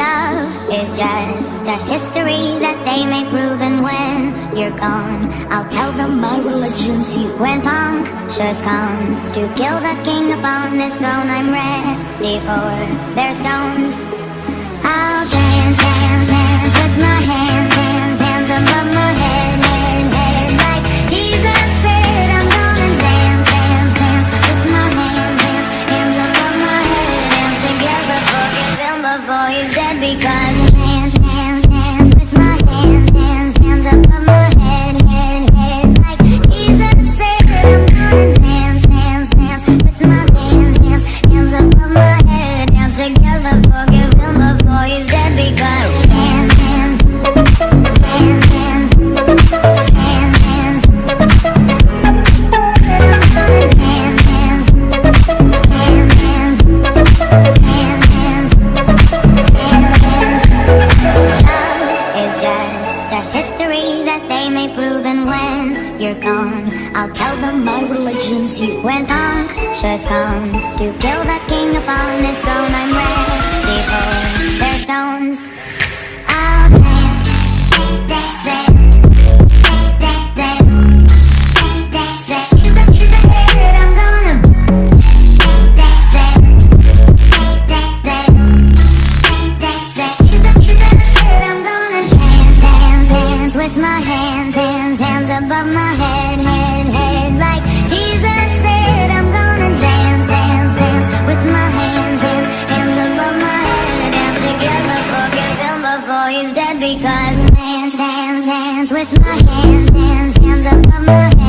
Love is just a history that they may prove, and when you're gone, I'll tell them my religion's you. When punctures comes to kill the king upon his throne, I'm ready for their stones. I'll dance, dance, dance with my hands, hands, hands above my head, head, head. Like Jesus said, I'm gonna dance, dance, dance with my hands, hands, hands above my head. Dance together, forgive him before he's dead, because dance, dance, dance with my hands, hands, hands above my head, head, head. Like Jesus said, I'm gonna dance, dance, dance with my hands, hands, hands above my head. Dance together, forgive him before he's dead, because dance, dance, dance, dance, dance, dance, dance, you're gone, I'll tell them my religion's you. When punctures comes to kill the king upon his throne, I'm ready for their stones. I'll dance, dance, dance, dance, dance, dance, dance. You said I'm gonna dance, dance, dance, dance, dance. You said I'm gonna dance, dance, dance with my hands, hands, hands above my head, head, head. Like Jesus said, I'm gonna dance, dance, dance with my hands, hands, hands above my head. Dance together, forgive him before he's dead, because dance, dance, dance with my hands, hands, hands above my head.